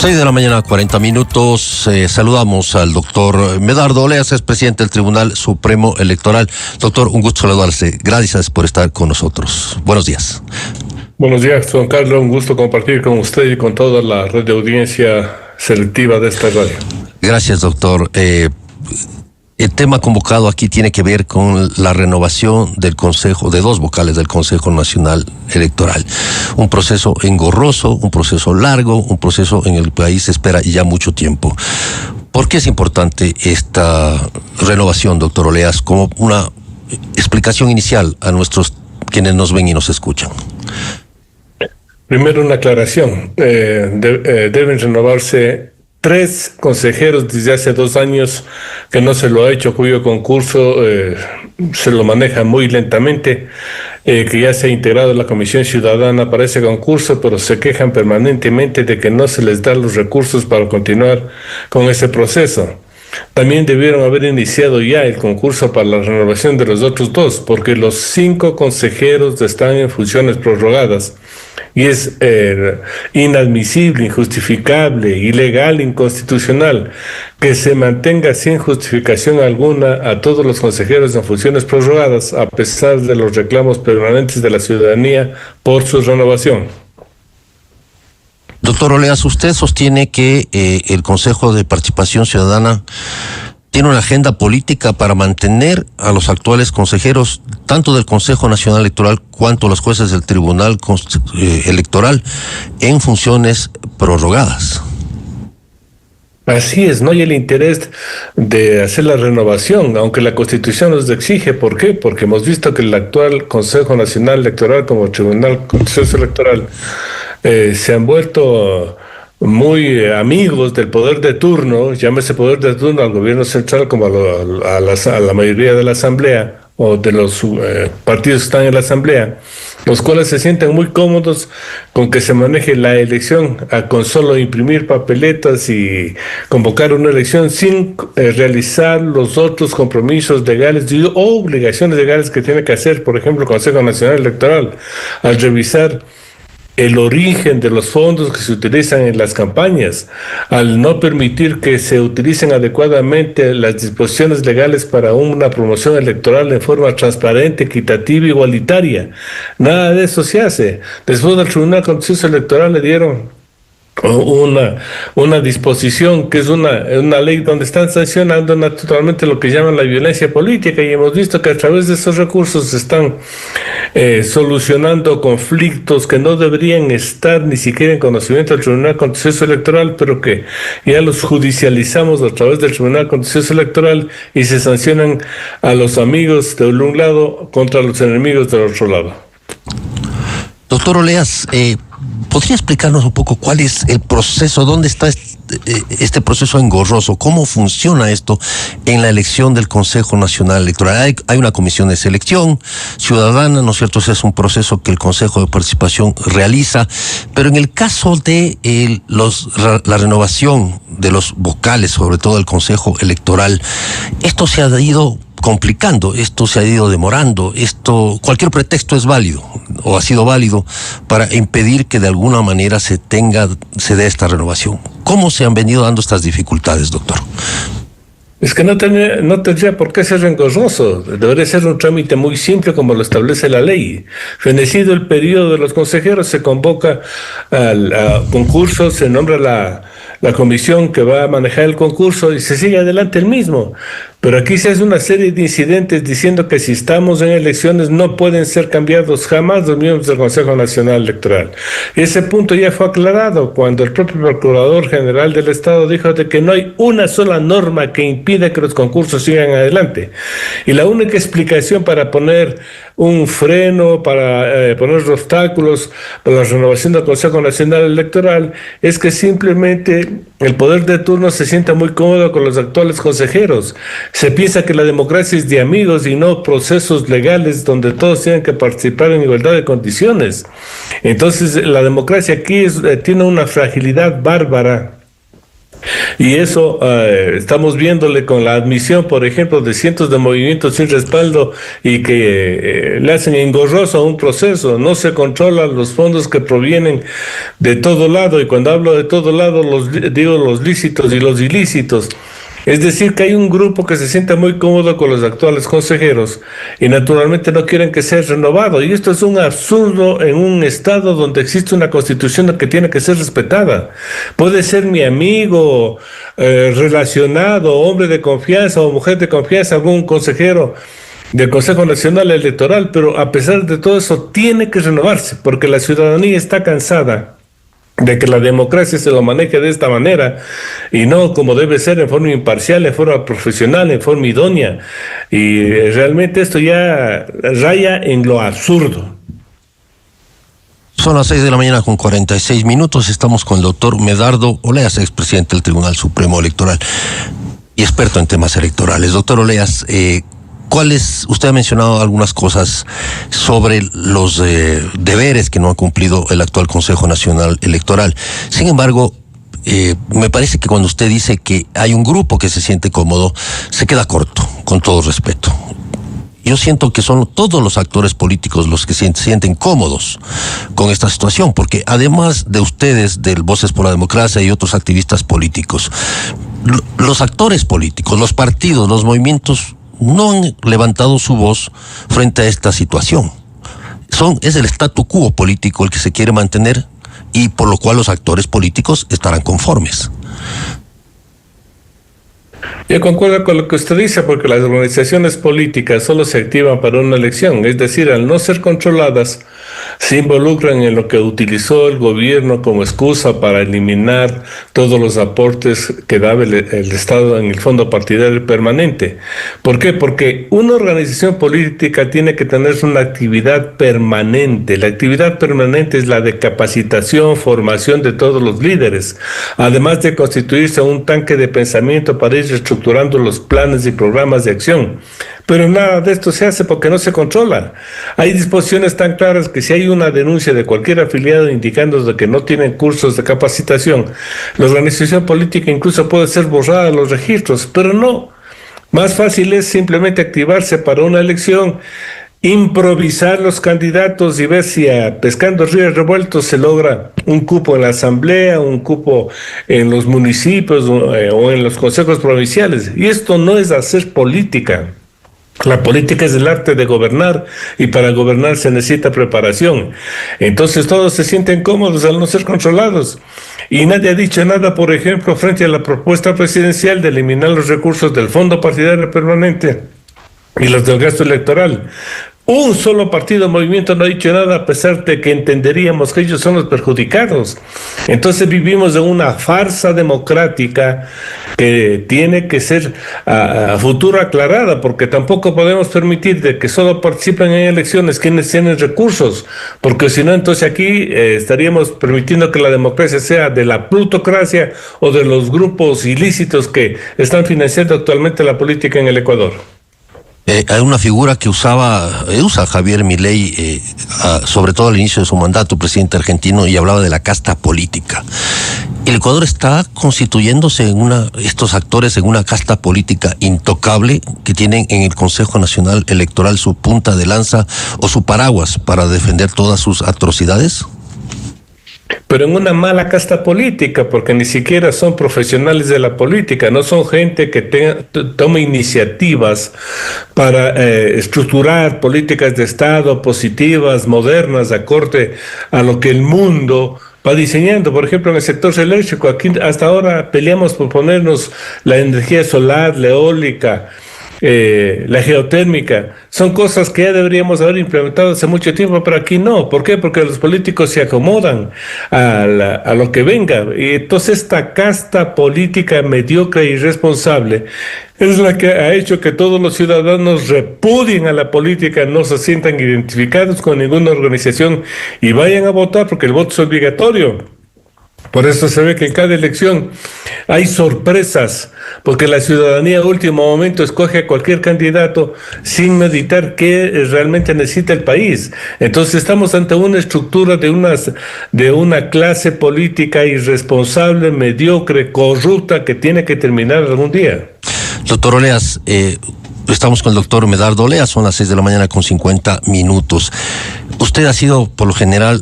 6:40 a.m. Saludamos al doctor Medardo Oleas, es presidente del Tribunal Supremo Electoral. Doctor, un gusto saludarse. Gracias por estar con nosotros. Buenos días. Buenos días, don Carlos. Un gusto compartir con usted y con toda la red de audiencia selectiva de esta radio. Gracias, doctor. El tema convocado aquí tiene que ver con la renovación del Consejo, de 2 vocales del Consejo Nacional Electoral. Un proceso engorroso, un proceso largo, un proceso en el que el país espera ya mucho tiempo. ¿Por qué es importante esta renovación, doctor Oleas, como una explicación inicial a nuestros quienes nos ven y nos escuchan? Primero, una aclaración. Deben renovarse 3 consejeros desde hace 2 años que no se lo ha hecho, cuyo concurso se lo maneja muy lentamente, que ya se ha integrado la Comisión Ciudadana para ese concurso, pero se quejan permanentemente de que no se les da los recursos para continuar con ese proceso. También debieron haber iniciado ya el concurso para la renovación de los otros 2, porque los 5 consejeros están en funciones prorrogadas. Y es inadmisible, injustificable, ilegal, inconstitucional que se mantenga sin justificación alguna a todos los consejeros en funciones prorrogadas, a pesar de los reclamos permanentes de la ciudadanía por su renovación. Doctor Oleas, usted sostiene que el Consejo de Participación Ciudadana tiene una agenda política para mantener a los actuales consejeros, tanto del Consejo Nacional Electoral cuanto los jueces del Tribunal Electoral, en funciones prorrogadas. Así es, no hay el interés de hacer la renovación, aunque la Constitución nos exige. ¿Por qué? Porque hemos visto que el actual Consejo Nacional Electoral, como Tribunal Contencioso Electoral, se han vuelto muy amigos del poder de turno, llámese poder de turno al gobierno central como a la mayoría de la Asamblea o de los partidos que están en la Asamblea, los cuales se sienten muy cómodos con que se maneje la elección con solo imprimir papeletas y convocar una elección sin realizar los otros compromisos legales y obligaciones legales que tiene que hacer, por ejemplo, el Consejo Nacional Electoral, al revisar el origen de los fondos que se utilizan en las campañas, al no permitir que se utilicen adecuadamente las disposiciones legales para una promoción electoral en forma transparente, equitativa e igualitaria. Nada de eso se hace. Después del Tribunal Contencioso Electoral le dieron una disposición que es una ley donde están sancionando naturalmente lo que llaman la violencia política, y hemos visto que a través de esos recursos se están solucionando conflictos que no deberían estar ni siquiera en conocimiento del Tribunal Contencioso Electoral, pero que ya los judicializamos a través del Tribunal Contencioso Electoral y se sancionan a los amigos de un lado contra los enemigos del otro lado. Doctor Oleas, ¿podría explicarnos un poco cuál es el proceso, dónde está este proceso engorroso, cómo funciona esto en la elección del Consejo Nacional Electoral? Hay una comisión de selección ciudadana, ¿no es cierto? Ese es un proceso que el Consejo de Participación realiza, pero en el caso de la renovación de los vocales, sobre todo el Consejo Electoral, esto se ha ido complicando, esto se ha ido demorando, cualquier pretexto es válido o ha sido válido para impedir que de alguna manera se dé esta renovación. ¿Cómo se han venido dando estas dificultades, doctor? Es que no tendría por qué ser engorroso. Debería ser un trámite muy simple como lo establece la ley. Fenecido el periodo de los consejeros, se convoca al concurso, se nombra la comisión que va a manejar el concurso y se sigue adelante el mismo. Pero aquí se hace una serie de incidentes diciendo que si estamos en elecciones no pueden ser cambiados jamás los miembros del Consejo Nacional Electoral. Y ese punto ya fue aclarado cuando el propio Procurador General del Estado dijo de que no hay una sola norma que impida que los concursos sigan adelante. Y la única explicación para poner un freno, para poner obstáculos para la renovación del Consejo Nacional Electoral es que simplemente el poder de turno se sienta muy cómodo con los actuales consejeros. Se piensa que la democracia es de amigos y no procesos legales donde todos tienen que participar en igualdad de condiciones. Entonces, la democracia aquí tiene una fragilidad bárbara Y eso estamos viéndole con la admisión, por ejemplo, de cientos de movimientos sin respaldo y que le hacen engorroso a un proceso. No se controlan los fondos que provienen de todo lado, y cuando hablo de todo lado digo los lícitos y los ilícitos. Es decir, que hay un grupo que se siente muy cómodo con los actuales consejeros y naturalmente no quieren que sea renovado. Y esto es un absurdo en un estado donde existe una constitución que tiene que ser respetada. Puede ser mi amigo, relacionado, hombre de confianza o mujer de confianza, algún consejero del Consejo Nacional Electoral, pero a pesar de todo eso tiene que renovarse porque la ciudadanía está cansada de que la democracia se lo maneje de esta manera y no como debe ser, en forma imparcial, en forma profesional, en forma idónea. Y realmente esto ya raya en lo absurdo. Son las 6 de la mañana con 46 minutos. Estamos con el doctor Medardo Oleas, expresidente del Tribunal Supremo Electoral y experto en temas electorales. Doctor Oleas, usted ha mencionado algunas cosas sobre los deberes que no ha cumplido el actual Consejo Nacional Electoral. Sin embargo, me parece que cuando usted dice que hay un grupo que se siente cómodo, se queda corto, con todo respeto. Yo siento que son todos los actores políticos los que se sienten cómodos con esta situación, porque además de ustedes, del Voces por la Democracia y otros activistas políticos, los actores políticos, los partidos, los movimientos no han levantado su voz frente a esta situación. Es el statu quo político el que se quiere mantener y por lo cual los actores políticos estarán conformes. Yo concuerdo con lo que usted dice, porque las organizaciones políticas solo se activan para una elección, es decir, al no ser controladas, se involucran en lo que utilizó el gobierno como excusa para eliminar todos los aportes que daba el Estado en el fondo partidario permanente. ¿Por qué? Porque una organización política tiene que tener una actividad permanente. La actividad permanente es la de capacitación, formación de todos los líderes, además de constituirse un tanque de pensamiento para ir reestructurando los planes y programas de acción. Pero nada de esto se hace porque no se controla. Hay disposiciones tan claras que si hay una denuncia de cualquier afiliado indicando de que no tienen cursos de capacitación, la organización política incluso puede ser borrada de los registros, pero no. Más fácil es simplemente activarse para una elección, improvisar los candidatos y ver si pescando ríos revueltos se logra un cupo en la asamblea, un cupo en los municipios o en los consejos provinciales. Y esto no es hacer política. La política es el arte de gobernar y para gobernar se necesita preparación. Entonces todos se sienten cómodos al no ser controlados. Y nadie ha dicho nada, por ejemplo, frente a la propuesta presidencial de eliminar los recursos del Fondo Partidario Permanente y los del gasto electoral. Un solo partido o movimiento no ha dicho nada, a pesar de que entenderíamos que ellos son los perjudicados. Entonces vivimos en una farsa democrática que tiene que ser a futuro aclarada, porque tampoco podemos permitir de que solo participen en elecciones quienes tienen recursos, porque si no, entonces aquí estaríamos permitiendo que la democracia sea de la plutocracia o de los grupos ilícitos que están financiando actualmente la política en el Ecuador. Hay una figura que usa Javier Milei, sobre todo al inicio de su mandato, presidente argentino, y hablaba de la casta política. El Ecuador está constituyéndose estos actores en una casta política intocable que tienen en el Consejo Nacional Electoral su punta de lanza o su paraguas para defender todas sus atrocidades. Pero en una mala casta política, porque ni siquiera son profesionales de la política, no son gente que tome iniciativas para estructurar políticas de Estado positivas, modernas, acorde a lo que el mundo va diseñando. Por ejemplo, en el sector eléctrico, aquí hasta ahora peleamos por ponernos la energía solar, la eólica, la geotérmica. Son cosas que ya deberíamos haber implementado hace mucho tiempo, pero aquí no. ¿Por qué? Porque los políticos se acomodan a lo que venga. Y entonces esta casta política mediocre e irresponsable es la que ha hecho que todos los ciudadanos repudien a la política, no se sientan identificados con ninguna organización y vayan a votar, porque el voto es obligatorio. Por eso se ve que en cada elección hay sorpresas, porque la ciudadanía a último momento escoge a cualquier candidato sin meditar qué realmente necesita el país. Entonces estamos ante una estructura de una clase política irresponsable, mediocre, corrupta, que tiene que terminar algún día. Doctor Oleas, estamos con el doctor Medardo Oleas, son las 6:50 a.m. Usted ha sido, por lo general,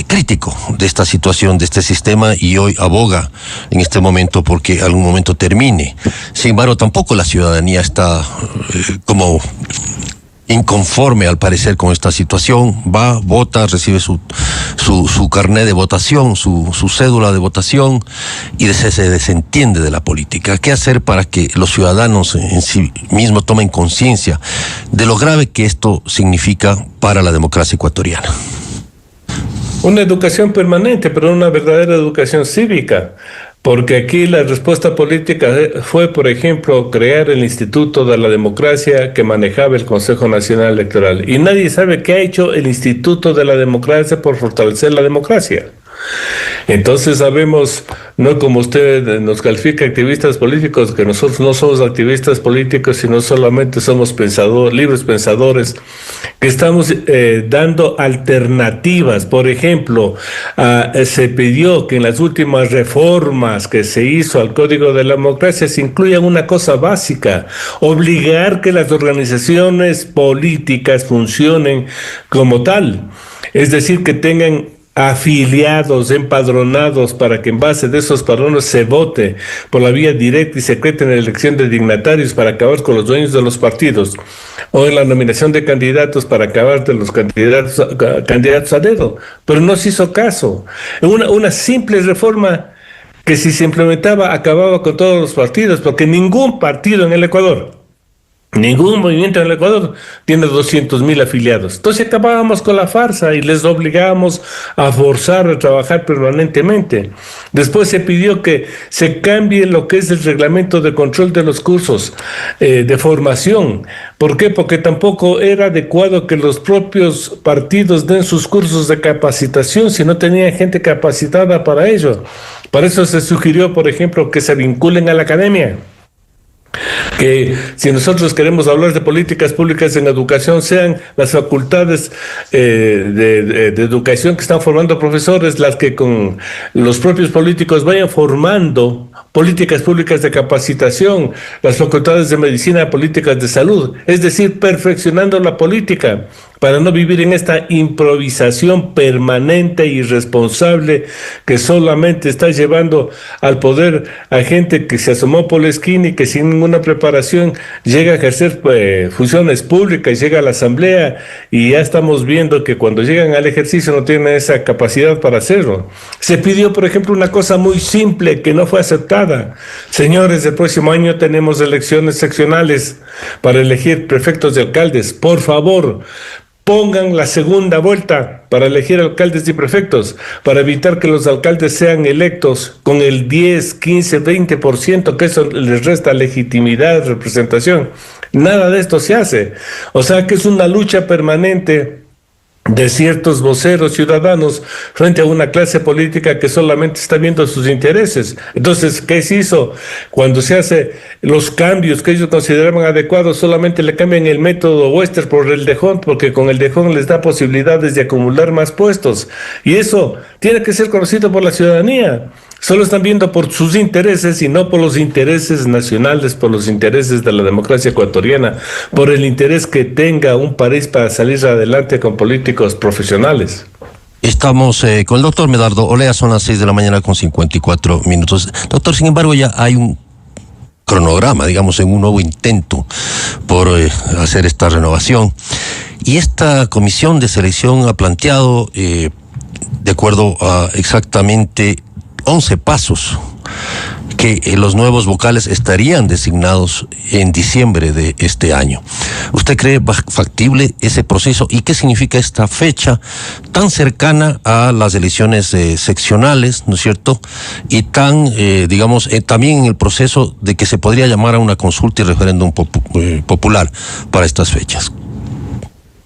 crítico de esta situación, de este sistema, y hoy aboga en este momento porque algún momento termine. Sin embargo, tampoco la ciudadanía está como inconforme, al parecer, con esta situación. Va, vota, recibe su carnet de votación, su cédula de votación, y se desentiende de la política. ¿Qué hacer para que los ciudadanos en sí mismos tomen conciencia de lo grave que esto significa para la democracia ecuatoriana? Una educación permanente, pero una verdadera educación cívica. Porque aquí la respuesta política fue, por ejemplo, crear el Instituto de la Democracia que manejaba el Consejo Nacional Electoral. Y nadie sabe qué ha hecho el Instituto de la Democracia por fortalecer la democracia. Entonces sabemos, no como usted nos califica activistas políticos, que nosotros no somos activistas políticos, sino solamente somos libres pensadores, que estamos dando alternativas. Por ejemplo, se pidió que en las últimas reformas que se hizo al Código de la Democracia se incluya una cosa básica: obligar que las organizaciones políticas funcionen como tal, es decir, que tengan afiliados, empadronados, para que en base de esos padrones se vote por la vía directa y secreta en la elección de dignatarios para acabar con los dueños de los partidos, o en la nominación de candidatos para acabar de los candidatos a dedo. Pero no se hizo caso. Una simple reforma que, si se implementaba, acababa con todos los partidos, porque ningún partido en el Ecuador, ningún movimiento en el Ecuador tiene 200,000 afiliados. Entonces acabábamos con la farsa y les obligábamos a forzar a trabajar permanentemente. Después se pidió que se cambie lo que es el reglamento de control de los cursos de formación. ¿Por qué? Porque tampoco era adecuado que los propios partidos den sus cursos de capacitación si no tenían gente capacitada para ello. Para eso se sugirió, por ejemplo, que se vinculen a la academia. Que si nosotros queremos hablar de políticas públicas en educación, sean las facultades de educación que están formando profesores las que con los propios políticos vayan formando políticas públicas de capacitación, las facultades de medicina, políticas de salud, es decir, perfeccionando la política para no vivir en esta improvisación permanente e irresponsable que solamente está llevando al poder a gente que se asomó por la esquina y que sin ninguna preparación llega a ejercer funciones públicas, llega a la asamblea, y ya estamos viendo que cuando llegan al ejercicio no tienen esa capacidad para hacerlo. Se pidió, por ejemplo, una cosa muy simple que no fue aceptada. Señores, el próximo año tenemos elecciones seccionales para elegir prefectos de alcaldes. Por favor, pongan la segunda vuelta para elegir alcaldes y prefectos, para evitar que los alcaldes sean electos con el 10, 15, 20%, que eso les resta legitimidad, representación. Nada de esto se hace. O sea que es una lucha permanente de ciertos voceros ciudadanos frente a una clase política que solamente está viendo sus intereses. Entonces, ¿qué se hizo? Cuando se hace los cambios que ellos consideraban adecuados, solamente le cambian el método Wester por el Dejón, porque con el Dejón les da posibilidades de acumular más puestos. Y eso tiene que ser conocido por la ciudadanía. Solo están viendo por sus intereses y no por los intereses nacionales, por los intereses de la democracia ecuatoriana, por el interés que tenga un país para salir adelante con políticos profesionales. Estamos con el doctor Medardo Oleas, son las 6:54 a.m. Doctor, sin embargo, ya hay un cronograma, digamos, en un nuevo intento por hacer esta renovación. Y esta comisión de selección ha planteado, de acuerdo a exactamente 11 pasos, que los nuevos vocales estarían designados en diciembre de este año. ¿Usted cree factible ese proceso y qué significa esta fecha tan cercana a las elecciones seccionales, ¿no es cierto? Y tan, digamos, también en el proceso de que se podría llamar a una consulta y referéndum popular para estas fechas.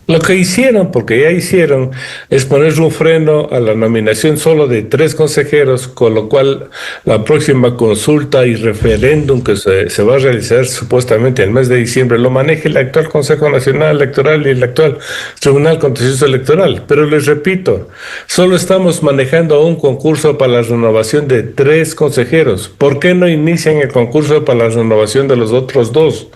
Lo que hicieron, porque ya hicieron, es poner un freno a la nominación solo de 3 consejeros, con lo cual la próxima consulta y referéndum que se va a realizar supuestamente el mes de diciembre lo maneje el actual Consejo Nacional Electoral y el actual Tribunal Contencioso Electoral. Pero les repito, solo estamos manejando un concurso para la renovación de 3 consejeros. ¿Por qué no inician el concurso para la renovación de los otros 2?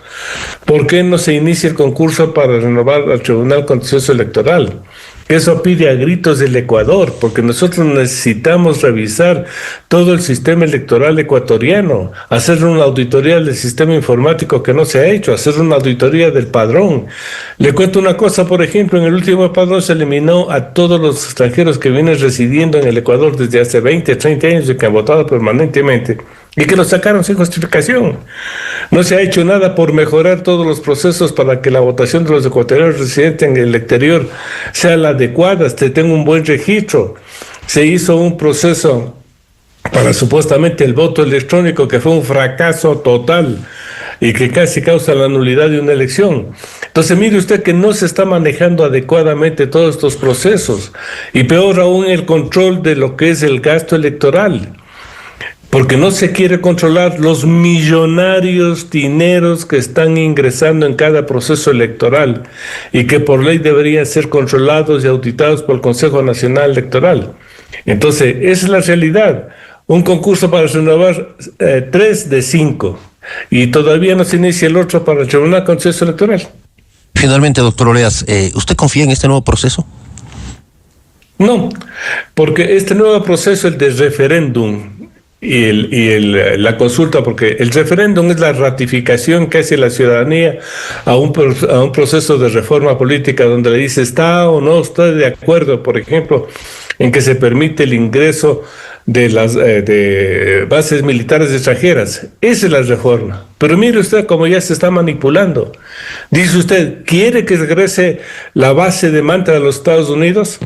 ¿Por qué no se inicia el concurso para renovar al Tribunal Contencioso Electoral? Eso pide a gritos del Ecuador, porque nosotros necesitamos revisar todo el sistema electoral ecuatoriano, hacer una auditoría del sistema informático que no se ha hecho, hacer una auditoría del padrón. Le cuento una cosa, por ejemplo, en el último padrón se eliminó a todos los extranjeros que vienen residiendo en el Ecuador desde hace 20, 30 años y que han votado permanentemente, y que lo sacaron sin justificación. No se ha hecho nada por mejorar todos los procesos para que la votación de los ecuatorianos residentes en el exterior sea la adecuada, se tenga un buen registro. Se hizo un proceso para supuestamente el voto electrónico que fue un fracaso total y que casi causa la nulidad de una elección. Entonces mire usted que no se está manejando adecuadamente todos estos procesos, y peor aún el control de lo que es el gasto electoral, porque no se quiere controlar los millonarios dineros que están ingresando en cada proceso electoral y que por ley deberían ser controlados y auditados por el Consejo Nacional Electoral. Entonces, esa es la realidad. Un concurso para renovar 3 de 5 y todavía no se inicia el otro para el Tribunal Contencioso Electoral. Finalmente, doctor Oleas, ¿usted confía en este nuevo proceso? No, porque este nuevo proceso, el de referéndum, la consulta, porque el referéndum es la ratificación que hace la ciudadanía a un proceso de reforma política donde le dice está o no está de acuerdo, por ejemplo, en que se permite el ingreso de las de bases militares extranjeras. Esa es la reforma. Pero mire usted cómo ya se está manipulando. Dice usted, ¿quiere que regrese la base de Manta de los Estados Unidos?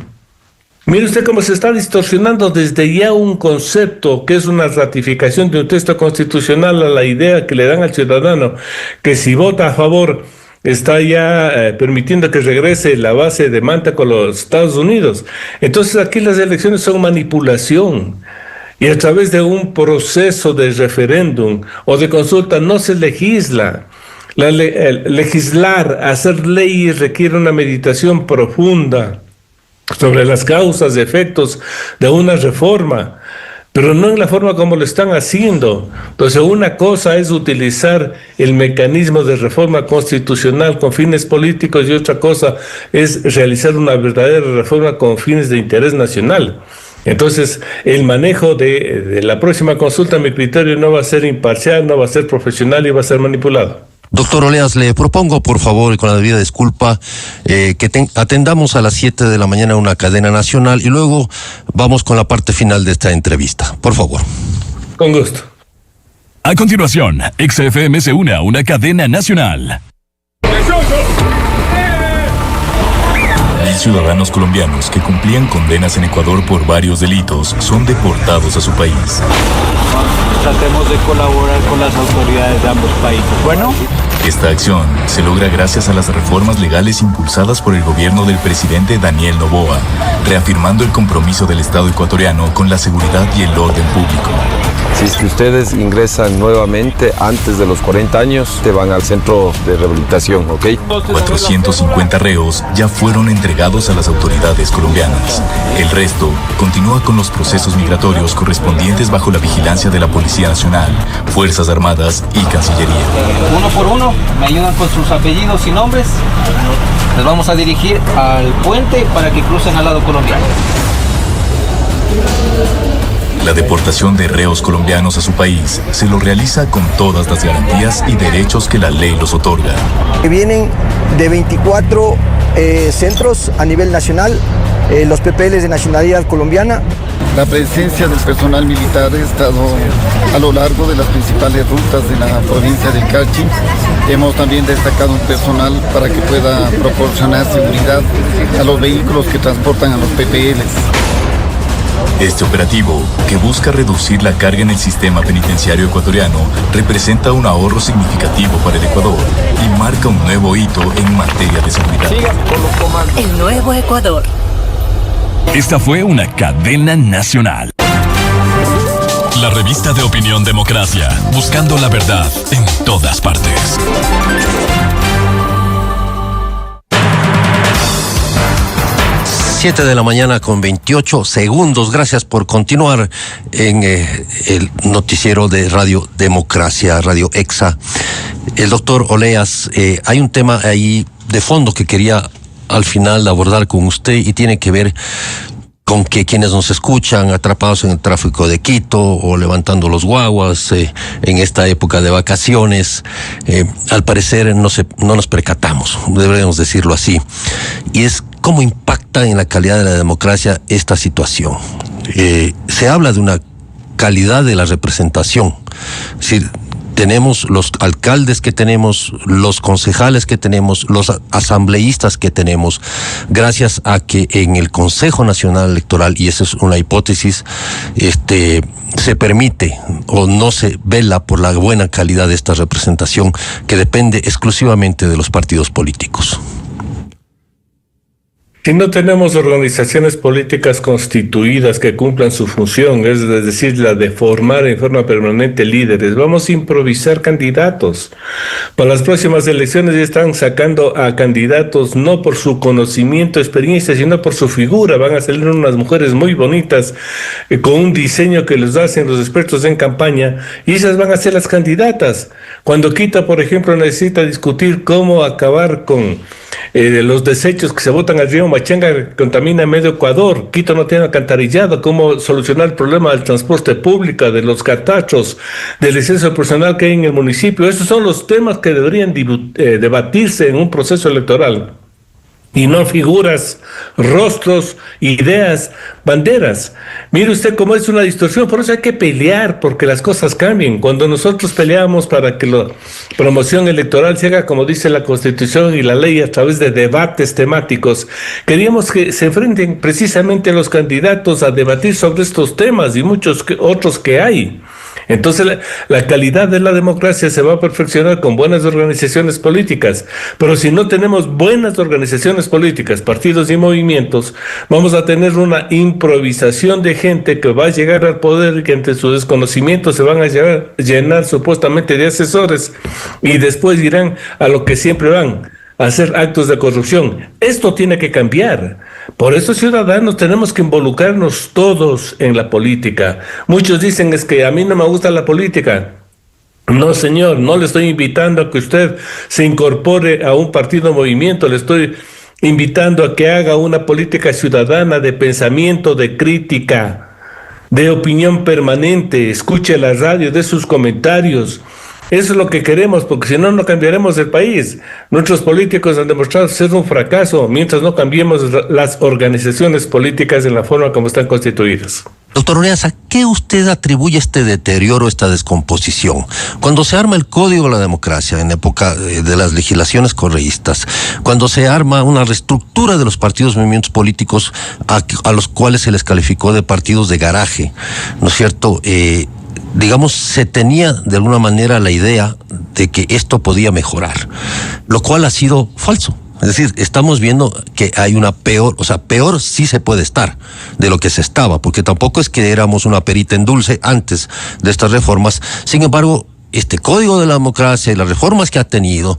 Mire usted cómo se está distorsionando desde ya un concepto que es una ratificación de un texto constitucional a la idea que le dan al ciudadano, que si vota a favor está ya permitiendo que regrese la base de Manta con los Estados Unidos. Entonces aquí las elecciones son manipulación. Y a través de un proceso de referéndum o de consulta no se legisla. Legislar, hacer leyes requiere una meditación profunda sobre las causas y efectos de una reforma, pero no en la forma como lo están haciendo. Entonces, una cosa es utilizar el mecanismo de reforma constitucional con fines políticos y otra cosa es realizar una verdadera reforma con fines de interés nacional. Entonces, el manejo de la próxima consulta, a mi criterio, no va a ser imparcial, no va a ser profesional y va a ser manipulado. Doctor Oleas, le propongo, por favor, y con la debida disculpa, que atendamos a las 7 de la mañana una cadena nacional y luego vamos con la parte final de esta entrevista. Por favor. Con gusto. A continuación, XFM se une a una cadena nacional. Ciudadanos colombianos que cumplían condenas en Ecuador por varios delitos son deportados a su país. Tratemos de colaborar con las autoridades de ambos países. Bueno. Esta acción se logra gracias a las reformas legales impulsadas por el gobierno del presidente Daniel Noboa, reafirmando el compromiso del Estado ecuatoriano con la seguridad y el orden público. Si es que ustedes ingresan nuevamente antes de los 40 años, te van al centro de rehabilitación, ¿ok? 450 reos ya fueron entregados a las autoridades colombianas. El resto continúa con los procesos migratorios correspondientes bajo la vigilancia de la Policía Nacional, Fuerzas Armadas y Cancillería. Uno por uno, me ayudan con sus apellidos y nombres. Les vamos a dirigir al puente para que crucen al lado colombiano. La deportación de reos colombianos a su país se lo realiza con todas las garantías y derechos que la ley los otorga. Vienen de 24 centros a nivel nacional, los PPLs de nacionalidad colombiana. La presencia del personal militar ha estado a lo largo de las principales rutas de la provincia del Carchi. Hemos también destacado un personal para que pueda proporcionar seguridad a los vehículos que transportan a los PPLs. Este operativo, que busca reducir la carga en el sistema penitenciario ecuatoriano, representa un ahorro significativo para el Ecuador y marca un nuevo hito en materia de seguridad. El nuevo Ecuador. Esta fue una cadena nacional. La revista de opinión Democracia, buscando la verdad en todas partes. 7 de la mañana con 28 segundos. Gracias por continuar en el noticiero de Radio Democracia, Radio EXA. El doctor Oleas, hay un tema ahí de fondo que quería al final abordar con usted y tiene que ver con que quienes nos escuchan atrapados en el tráfico de Quito o levantando los guaguas en esta época de vacaciones, al parecer no nos percatamos, deberíamos decirlo así, y es cómo impacta en la calidad de la democracia esta situación. Se habla de una calidad de la representación, es decir, tenemos los alcaldes que tenemos, los concejales que tenemos, los asambleístas que tenemos, gracias a que en el Consejo Nacional Electoral, y esa es una hipótesis, se permite o no se vela por la buena calidad de esta representación que depende exclusivamente de los partidos políticos. Si no tenemos organizaciones políticas constituidas que cumplan su función, es decir, la de formar en forma permanente líderes, vamos a improvisar candidatos. Para las próximas elecciones ya están sacando a candidatos no por su conocimiento, experiencia, sino por su figura. Van a salir unas mujeres muy bonitas con un diseño que les hacen los expertos en campaña y esas van a ser las candidatas. Cuando Quito, por ejemplo, necesita discutir cómo acabar con los desechos que se botan al río Machanga, que contamina medio Ecuador. Quito no tiene alcantarillado. Cómo solucionar el problema del transporte público, de los catachos, del exceso personal que hay en el municipio. Esos son los temas que deberían debatirse en un proceso electoral. Y no figuras, rostros, ideas, banderas. Mire usted cómo es una distorsión, por eso hay que pelear, porque las cosas cambien. Cuando nosotros peleamos para que la promoción electoral se haga como dice la Constitución y la ley a través de debates temáticos, queríamos que se enfrenten precisamente los candidatos a debatir sobre estos temas y muchos otros que hay. Entonces la calidad de la democracia se va a perfeccionar con buenas organizaciones políticas, pero si no tenemos buenas organizaciones políticas, partidos y movimientos, vamos a tener una improvisación de gente que va a llegar al poder y que ante su desconocimiento se van a llenar supuestamente de asesores y después irán a lo que siempre van, a hacer actos de corrupción. Esto tiene que cambiar. Por eso, ciudadanos, tenemos que involucrarnos todos en la política. Muchos dicen, es que a mí no me gusta la política. No, señor, no le estoy invitando a que usted se incorpore a un partido o movimiento, le estoy invitando a que haga una política ciudadana de pensamiento, de crítica, de opinión permanente, escuche la radio, dé sus comentarios. Eso es lo que queremos, porque si no, no cambiaremos el país. Nuestros políticos han demostrado ser un fracaso mientras no cambiemos las organizaciones políticas en la forma como están constituidas. Doctor Oleas, ¿a qué usted atribuye este deterioro, esta descomposición? Cuando se arma el Código de la Democracia en época de las legislaciones correístas, cuando se arma una reestructura de los partidos y movimientos políticos a los cuales se les calificó de partidos de garaje, ¿no es cierto?, digamos, se tenía de alguna manera la idea de que esto podía mejorar, lo cual ha sido falso. Es decir, estamos viendo que hay una peor sí se puede estar de lo que se estaba, porque tampoco es que éramos una perita en dulce antes de estas reformas. Sin embargo, este Código de la Democracia y las reformas que ha tenido,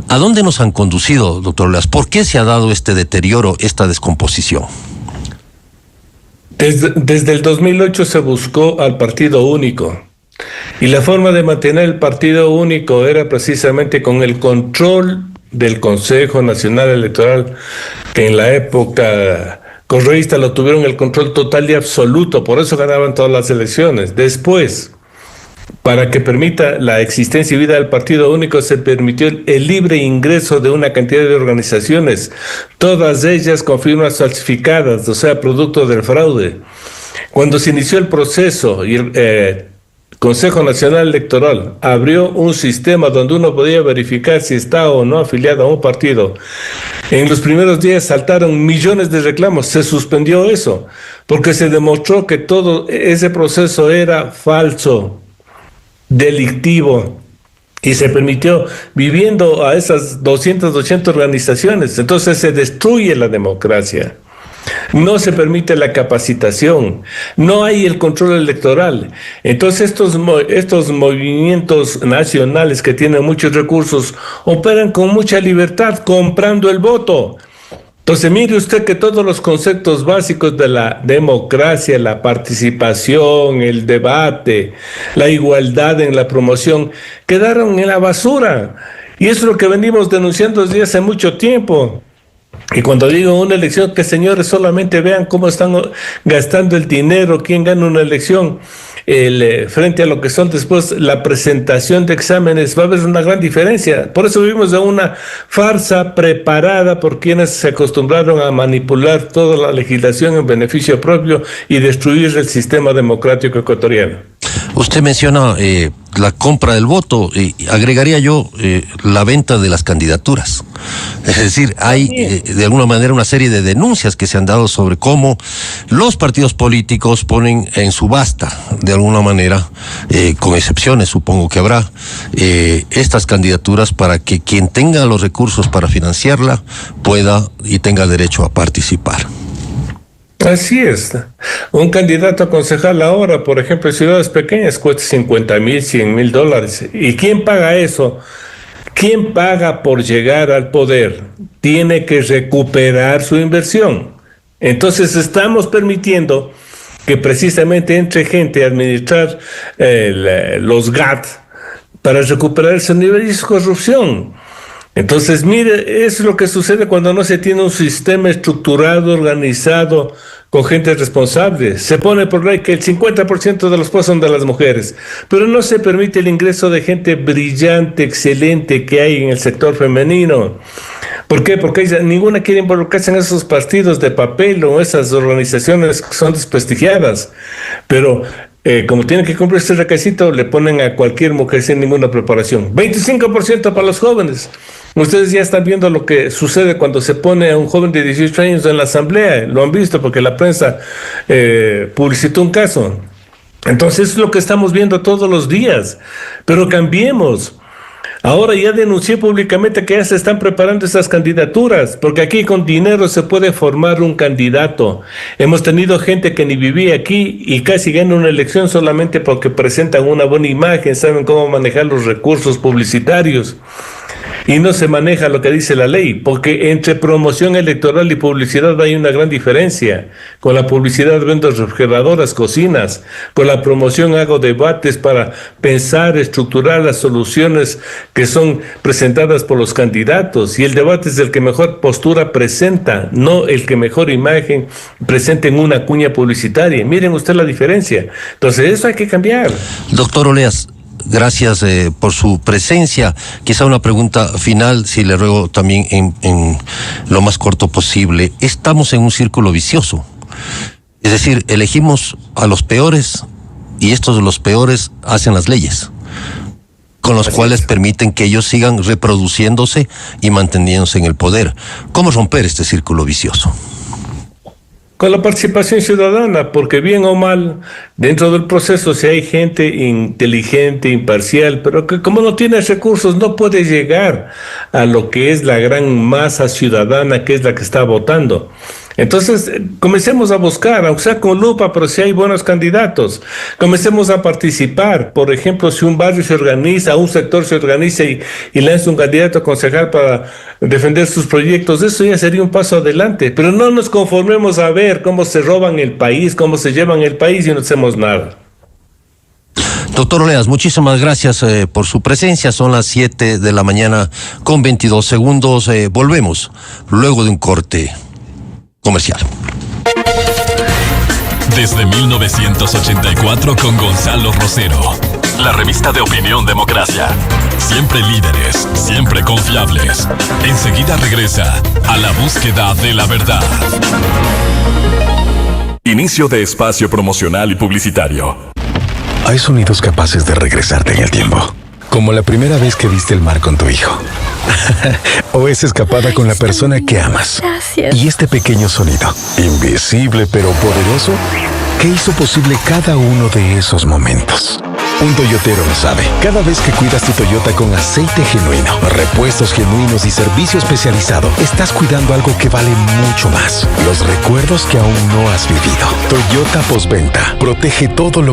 ¿a dónde nos han conducido, doctor Oleas? ¿Por qué se ha dado este deterioro, esta descomposición? Desde el 2008 se buscó al partido único y la forma de mantener el partido único era precisamente con el control del Consejo Nacional Electoral, que en la época correísta lo tuvieron el control total y absoluto, por eso ganaban todas las elecciones. Después, para que permita la existencia y vida del partido único, se permitió el libre ingreso de una cantidad de organizaciones, todas ellas con firmas falsificadas, o sea, producto del fraude. Cuando se inició el proceso y Consejo Nacional Electoral abrió un sistema donde uno podía verificar si está o no afiliado a un partido, en los primeros días saltaron millones de reclamos. Se suspendió eso porque se demostró que todo ese proceso era falso, delictivo, y se permitió viviendo a esas 280 organizaciones. Entonces se destruye la democracia. No se permite la capacitación, no hay el control electoral. Entonces estos movimientos nacionales que tienen muchos recursos operan con mucha libertad, comprando el voto. Entonces mire usted que todos los conceptos básicos de la democracia, la participación, el debate, la igualdad en la promoción, quedaron en la basura. Y eso es lo que venimos denunciando desde hace mucho tiempo. Y cuando digo una elección, que señores solamente vean cómo están gastando el dinero, quién gana una elección, frente a lo que son después la presentación de exámenes, va a haber una gran diferencia. Por eso vivimos de una farsa preparada por quienes se acostumbraron a manipular toda la legislación en beneficio propio y destruir el sistema democrático ecuatoriano. Usted menciona la compra del voto, y agregaría yo la venta de las candidaturas. Es decir, hay de alguna manera una serie de denuncias que se han dado sobre cómo los partidos políticos ponen en subasta, de alguna manera, con excepciones supongo que habrá, estas candidaturas para que quien tenga los recursos para financiarla pueda y tenga derecho a participar. Así es. Un candidato a concejal ahora, por ejemplo, en ciudades pequeñas, cuesta 50,000, 100,000 dólares. ¿Y quién paga eso? ¿Quién paga por llegar al poder? Tiene que recuperar su inversión. Entonces estamos permitiendo que precisamente entre gente a administrar los GAT para recuperar ese nivel de corrupción. Entonces, mire, es lo que sucede cuando no se tiene un sistema estructurado, organizado, con gente responsable. Se pone por ley que el 50% de los puestos son de las mujeres, pero no se permite el ingreso de gente brillante, excelente que hay en el sector femenino. ¿Por qué? Porque ninguna quiere involucrarse en esos partidos de papel o esas organizaciones que son desprestigiadas. Pero como tienen que cumplir este requisito, le ponen a cualquier mujer sin ninguna preparación. 25% para los jóvenes. Ustedes ya están viendo lo que sucede cuando se pone a un joven de 18 años en la asamblea. Lo han visto porque la prensa publicitó un caso. Entonces es lo que estamos viendo todos los días. Pero cambiemos. Ahora ya denuncié públicamente que ya se están preparando esas candidaturas, porque aquí con dinero se puede formar un candidato. Hemos tenido gente que ni vivía aquí y casi gana una elección solamente porque presentan una buena imagen, saben cómo manejar los recursos publicitarios. Y no se maneja lo que dice la ley, porque entre promoción electoral y publicidad hay una gran diferencia. Con la publicidad vendo refrigeradoras, cocinas. Con la promoción hago debates para pensar, estructurar las soluciones que son presentadas por los candidatos. Y el debate es el que mejor postura presenta, no el que mejor imagen presenta en una cuña publicitaria. Miren usted la diferencia. Entonces eso hay que cambiar. Doctor Oleas, gracias por su presencia. Quizá una pregunta final, si le ruego también en lo más corto posible. Estamos en un círculo vicioso. Es decir, elegimos a los peores y estos los peores hacen las leyes, con los cuales permiten que ellos sigan reproduciéndose y manteniéndose en el poder. ¿Cómo romper este círculo vicioso? Con la participación ciudadana, porque bien o mal, dentro del proceso, si hay gente inteligente, imparcial, pero que como no tiene recursos, no puede llegar a lo que es la gran masa ciudadana, que es la que está votando. Entonces, comencemos a buscar, aunque sea con lupa, pero si hay buenos candidatos, comencemos a participar. Por ejemplo, si un barrio se organiza, un sector se organiza y lanza un candidato a concejal para defender sus proyectos, eso ya sería un paso adelante. Pero no nos conformemos a ver cómo se roban el país, cómo se llevan el país y no hacemos nada. Doctor Oleas, muchísimas gracias por su presencia. Son las 7 de la mañana con 22 segundos. Volvemos luego de un corte comercial. Desde 1984 con Gonzalo Rosero. La revista de opinión Democracia. Siempre líderes, siempre confiables. Enseguida regresa a la búsqueda de la verdad. Inicio de espacio promocional y publicitario. Hay sonidos capaces de regresarte en el tiempo. Como la primera vez que viste el mar con tu hijo. O esa escapada con la persona que amas. Gracias. Y este pequeño sonido, invisible pero poderoso, que hizo posible cada uno de esos momentos. Un toyotero lo sabe. Cada vez que cuidas tu Toyota con aceite genuino, repuestos genuinos y servicio especializado, estás cuidando algo que vale mucho más. Los recuerdos que aún no has vivido. Toyota Postventa. Protege todo lo que